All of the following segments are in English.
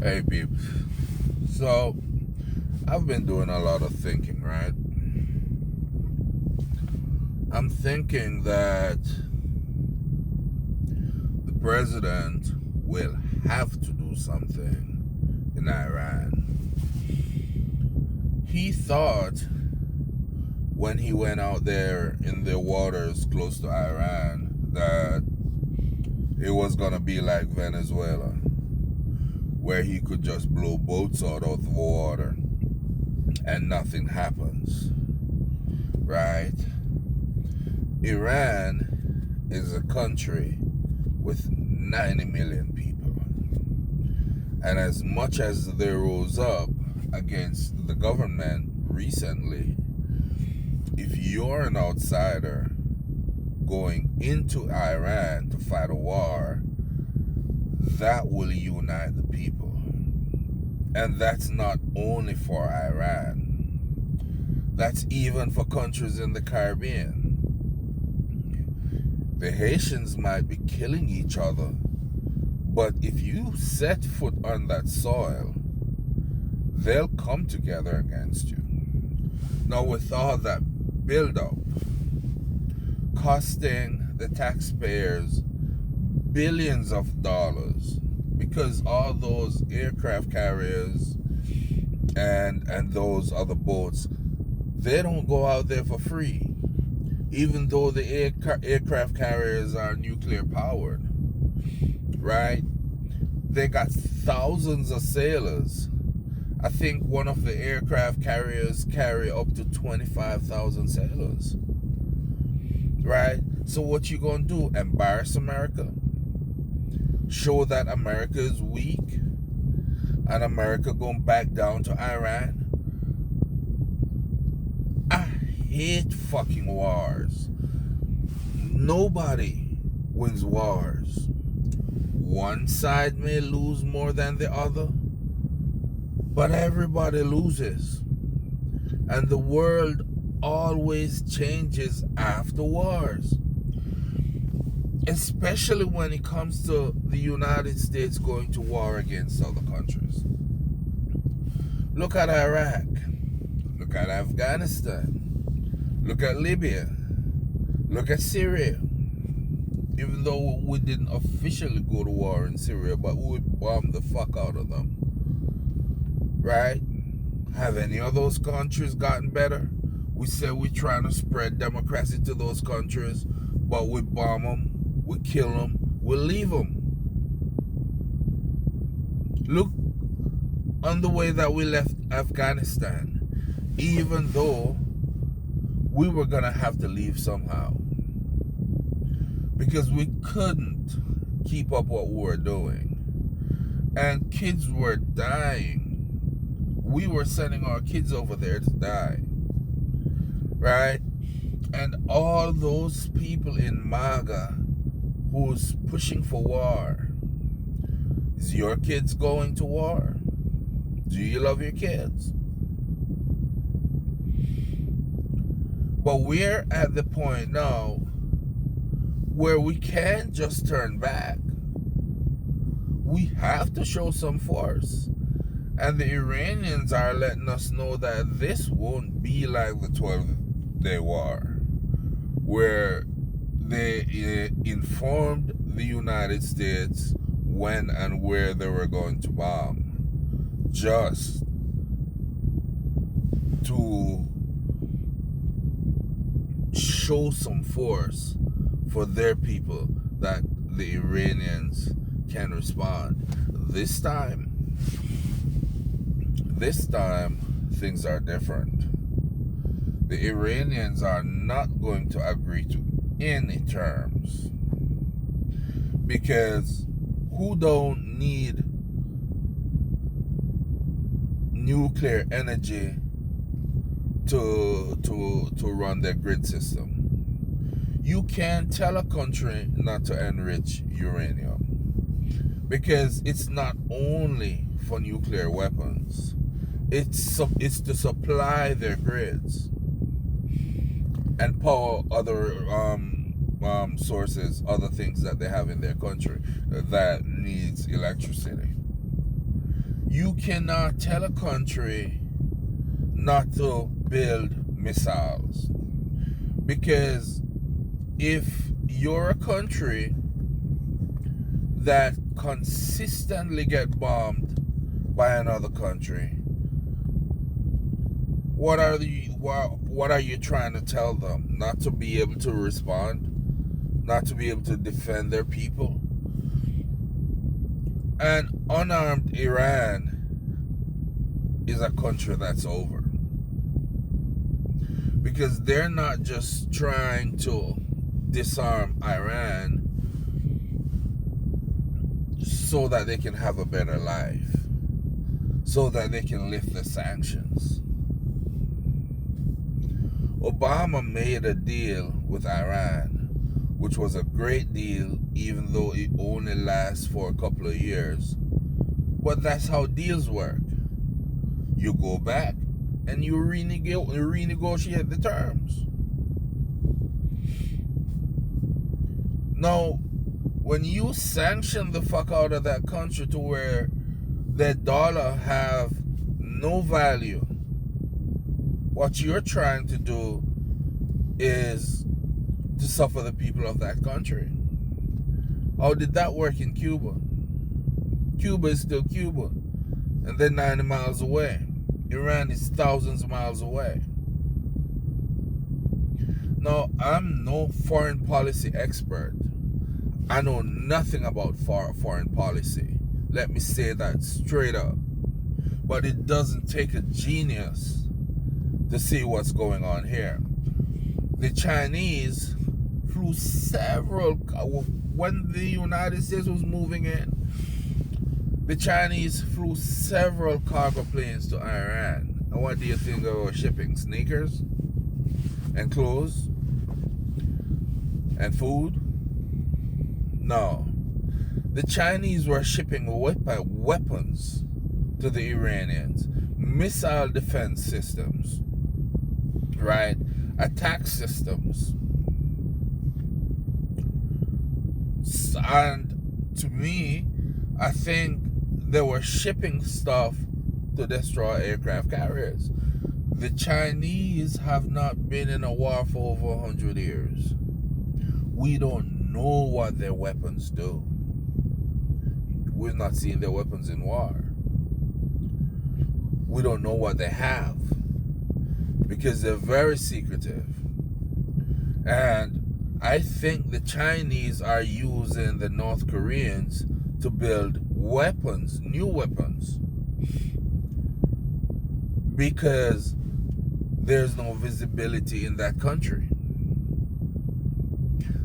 Hey, peeps. So, I've been doing a lot of thinking, right? I'm thinking that the president will have to do something in Iran. He thought when he went out there in the waters close to Iran that it was going to be like Venezuela, where he could just blow boats out of the water and nothing happens, right? Iran is a country with 90 million people. And as much as they rose up against the government recently, if you're an outsider going into Iran to fight a war, that will unite the people. And that's not only for Iran. That's even for countries in the Caribbean. The Haitians might be killing each other, but if you set foot on that soil, they'll come together against you. Now, with all that build-up, costing the taxpayers billions of dollars, because all those aircraft carriers and those other boats, they don't go out there for free. Even though the aircraft carriers are nuclear powered, right? They got thousands of sailors. I think one of the aircraft carriers carry up to 25,000 sailors, right? So what you gonna do? Embarrass America? Show that America is weak and America going back down to Iran? I hate fucking wars. Nobody wins wars. One side may lose more than the other, but everybody loses. And the world always changes after wars. Especially when it comes to the United States going to war against other countries. Look at Iraq. Look at Afghanistan. Look at Libya. Look at Syria. Even though we didn't officially go to war in Syria, but we bombed the fuck out of them. Right? Have any of those countries gotten better? We say we're trying to spread democracy to those countries, but we bomb them, we kill them, we leave them. Look on the way that we left Afghanistan, even though we were going to have to leave somehow, because we couldn't keep up what we were doing. And kids were dying. We were sending our kids over there to die. Right? And all those people in MAGA who's pushing for war. Is your kids going to war? Do you love your kids? But we're at the point now where we can't just turn back. We have to show some force. And the Iranians are letting us know that this won't be like the 12-day war, where they informed the United States when and where they were going to bomb, just to show some force for their people that the Iranians can respond. This time, things are different. The Iranians are not going to agree to any terms, because who don't need nuclear energy to run their grid system? You can't tell a country not to enrich uranium, because it's not only for nuclear weapons. It's to supply their grids and power other sources, other things that they have in their country that needs electricity. You cannot tell a country not to build missiles, because if you're a country that consistently get bombed by another country, what are you trying to tell them? Not to be able to respond, not to be able to defend their people? And unarmed Iran is a country that's over, because they're not just trying to disarm Iran so that they can have a better life, so that they can lift the sanctions. Obama made a deal with Iran, which was a great deal, even though it only lasts for a couple of years. But that's how deals work. You go back and you renegotiate the terms. Now, when you sanction the fuck out of that country to where their dollar have no value, what you're trying to do is to suffer the people of that country. How did that work in Cuba? Cuba is still Cuba, and they're 90 miles away. Iran is thousands of miles away. Now, I'm no foreign policy expert. I know nothing about foreign policy. Let me say that straight up. But it doesn't take a genius to see what's going on here. The Chinese flew when the United States was moving in, the Chinese flew several cargo planes to Iran. And what do you think they were shipping? Sneakers? And clothes? And food? No. The Chinese were shipping weapons to the Iranians. Missile defense systems. Right? Attack systems. And to me, I think they were shipping stuff to destroy aircraft carriers. The Chinese have not been in a war for over 100 years. We don't know what their weapons do. We've not seen their weapons in war. We don't know what they have, because they're very secretive. And I think the Chinese are using the North Koreans to build weapons, new weapons, because there's no visibility in that country.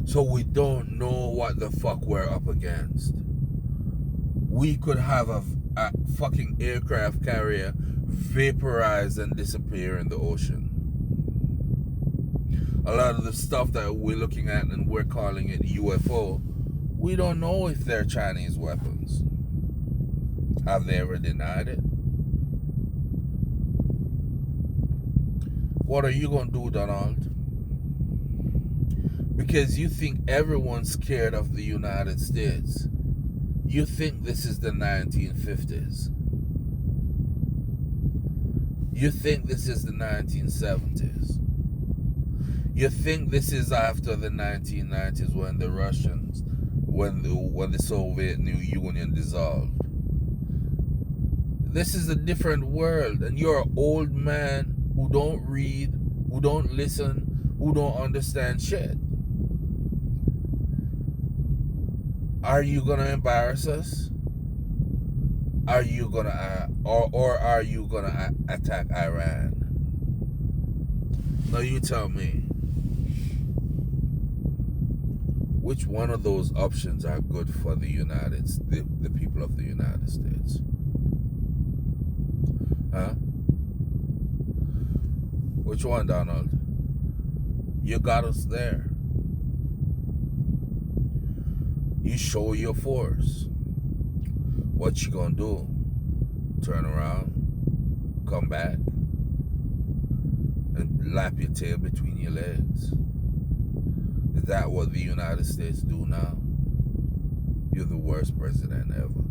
So we don't know what the fuck we're up against. We could have a fucking aircraft carrier vaporize and disappear in the ocean. A lot of the stuff that we're looking at and we're calling it UFO, we don't know if they're Chinese weapons. Have they ever denied it? What are you going to do, Donald? Because you think everyone's scared of the United States. You think this is the 1950s. You think this is the 1970s. You think this is after the 1990s when the Russians, when the Soviet Union dissolved. This is a different world, and you're an old man who don't read, who don't listen, who don't understand shit. Are you gonna embarrass us? Are you gonna or are you gonna attack Iran? Now you tell me. Which one of those options are good for the people of the United States? Huh? Which one, Donald? You got us there. You show your force. What you gonna do? Turn around, come back, and lap your tail between your legs? Is that what the United States do now? You're the worst president ever.